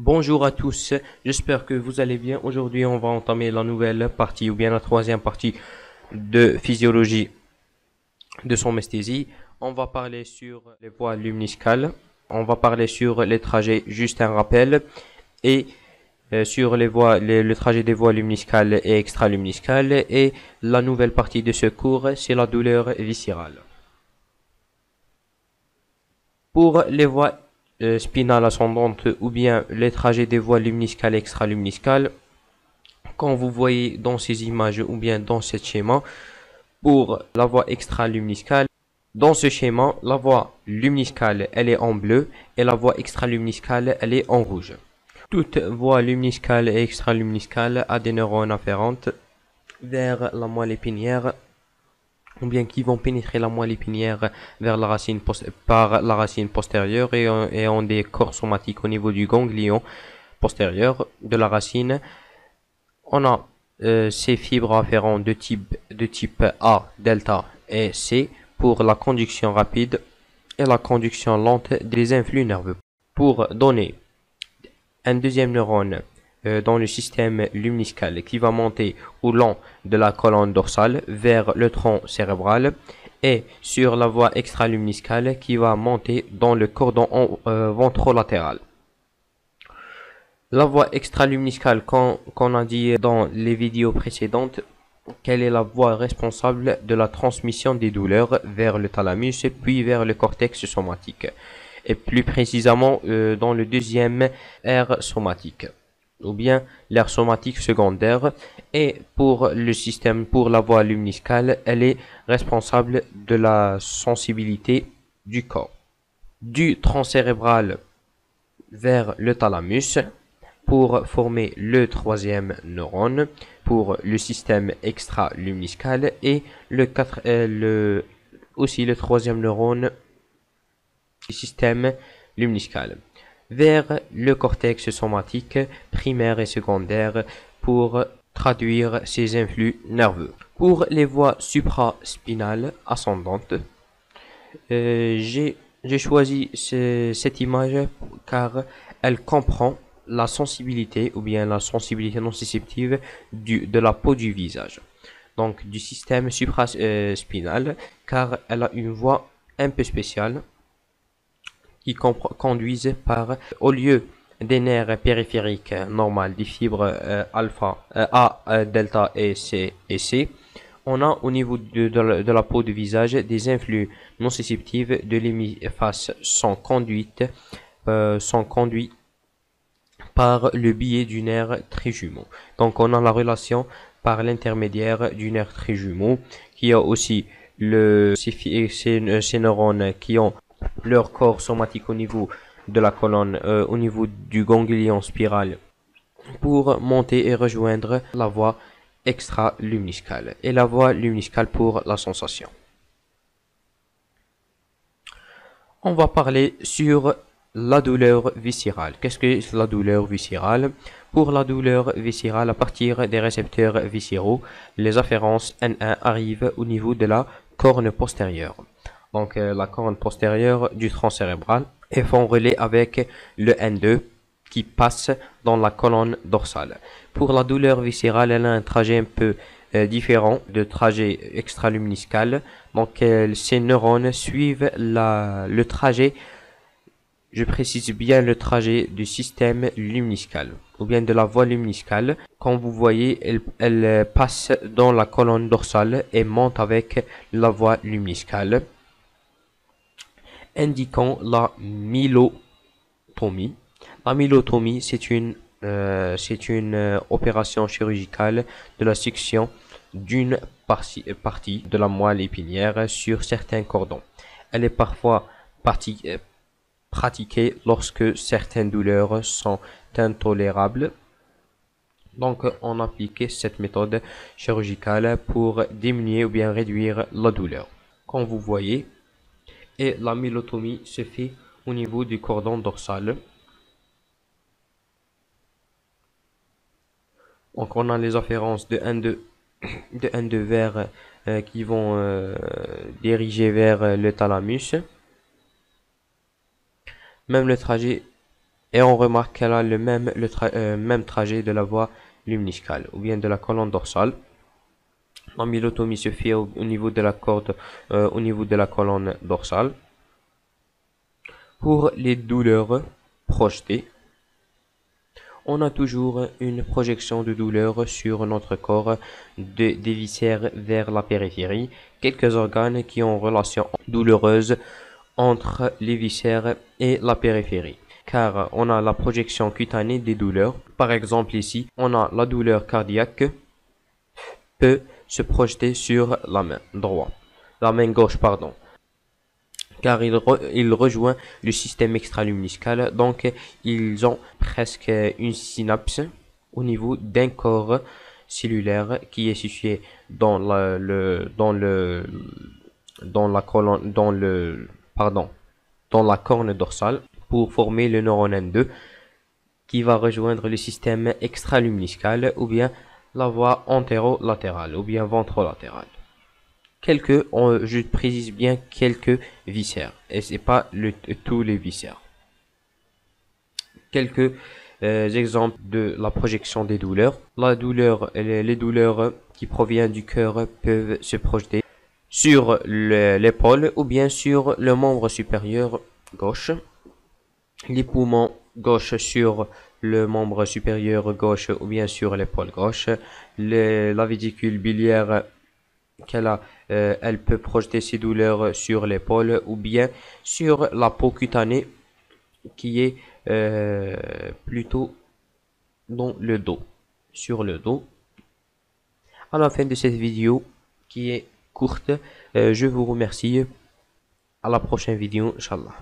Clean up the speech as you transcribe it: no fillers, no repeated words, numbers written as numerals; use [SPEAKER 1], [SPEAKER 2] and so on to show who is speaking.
[SPEAKER 1] Bonjour à tous, j'espère que vous allez bien. Aujourd'hui, on va entamer la nouvelle partie ou bien la troisième partie de physiologie de somesthésie. On va parler sur les voies luminiscales, on va parler sur les trajets, juste un rappel, et sur le trajet des voies luminiscales et extraluminiscales. Et la nouvelle partie de ce cours, c'est la douleur viscérale. Pour les voies spinales ascendantes ou bien les trajets des voies luminiscales et extraluminiscales, quand vous voyez dans ces images ou bien dans ce schéma, pour la voie extraluminiscale, dans ce schéma, la voie luminiscale, elle est en bleu et la voie extraluminiscale, elle est en rouge. Toute voie luminiscale et extraluminiscale a des neurones afférentes vers la moelle épinière ou bien qui vont pénétrer la moelle épinière vers la racine par la racine postérieure et ont des corps somatiques au niveau du ganglion postérieur de la racine. On a ces fibres afférentes de type A, delta et C pour la conduction rapide et la conduction lente des influx nerveux. Pour donner un deuxième neurone dans le système luminiscal qui va monter au long de la colonne dorsale vers le tronc cérébral et sur la voie extraluminiscale qui va monter dans le cordon ventrolatéral. La voie extraluminiscale, qu'on a dit dans les vidéos précédentes, quelle est la voie responsable de la transmission des douleurs vers le thalamus puis vers le cortex somatique, et plus précisément dans le deuxième aire somatique, ou bien l'aire somatique secondaire. Et pour la voie luminiscale, elle est responsable de la sensibilité du corps, du tronc cérébral vers le thalamus, pour former le troisième neurone pour le système extraluminiscal et aussi le troisième neurone du système luminiscal vers le cortex somatique primaire et secondaire pour traduire ces influx nerveux. Pour les voies supraspinales ascendantes, j'ai choisi cette image car elle comprend la sensibilité ou bien la sensibilité nociceptive de la peau du visage, donc du système supraspinal, car elle a une voie un peu spéciale qui conduisent par, au lieu des nerfs périphériques normales des fibres alpha, A, delta et C, on a au niveau de la peau du visage des influx nociceptifs de l'hémiface sont conduits par le biais du nerf trijumeau. Donc on a la relation par l'intermédiaire du nerf trijumeau qui a aussi ces neurones qui ont leur corps somatique au niveau de la colonne, au niveau du ganglion spiral, pour monter et rejoindre la voie extraluminiscale et la voie luminiscale pour la sensation. On va parler sur la douleur viscérale. Qu'est-ce que la douleur viscérale? Pour la douleur viscérale, à partir des récepteurs viscéraux, les afférences N1 arrivent au niveau de la corne postérieure. Donc la corne postérieure du tronc cérébral, et font relais avec le N2 qui passe dans la colonne dorsale. Pour la douleur viscérale, elle a un trajet un peu différent de trajet extraluminiscal. Donc ces neurones suivent le trajet, je précise bien le trajet du système luminiscal ou bien de la voie luminiscale. Comme vous voyez, elle passe dans la colonne dorsale et monte avec la voie luminiscale, indiquant la mylotomie. La mylotomie, c'est une opération chirurgicale de la section d'une partie de la moelle épinière sur certains cordons. Elle est parfois pratiquée lorsque certaines douleurs sont intolérables. Donc on applique cette méthode chirurgicale pour diminuer ou bien réduire la douleur. Comme vous voyez, et la mylotomie se fait au niveau du cordon dorsal. Donc on a les afférences de N2 vers qui vont diriger vers le thalamus. Même le trajet et on remarque qu'elle a même trajet de la voie lumniscale ou bien de la colonne dorsale. La mylotomie se fait au niveau de la corde, au niveau de la colonne dorsale. Pour les douleurs projetées, on a toujours une projection de douleur sur notre corps des viscères vers la périphérie, quelques organes qui ont relation douloureuse entre les viscères et la périphérie. Car on a la projection cutanée des douleurs. Par exemple ici, on a la douleur cardiaque peut se projeter sur la main gauche, pardon, car il rejoint le système extraluminiscal, donc ils ont presque une synapse au niveau d'un corps cellulaire qui est situé dans la corne dorsale pour former le neurone N2 qui va rejoindre le système extraluminiscal ou bien la voie antérolatérale ou bien ventrolatérale. Je précise bien quelques viscères et c'est pas tous les viscères. Quelques exemples de la projection des douleurs. Les douleurs qui proviennent du cœur peuvent se projeter sur l'épaule ou bien sur le membre supérieur gauche. Les poumons gauche sur le membre supérieur gauche ou bien sur l'épaule gauche. La vésicule biliaire elle peut projeter ses douleurs sur l'épaule ou bien sur la peau cutanée qui est plutôt dans le dos, sur le dos. À la fin de cette vidéo qui est courte, je vous remercie. À la prochaine vidéo, Inch'Allah.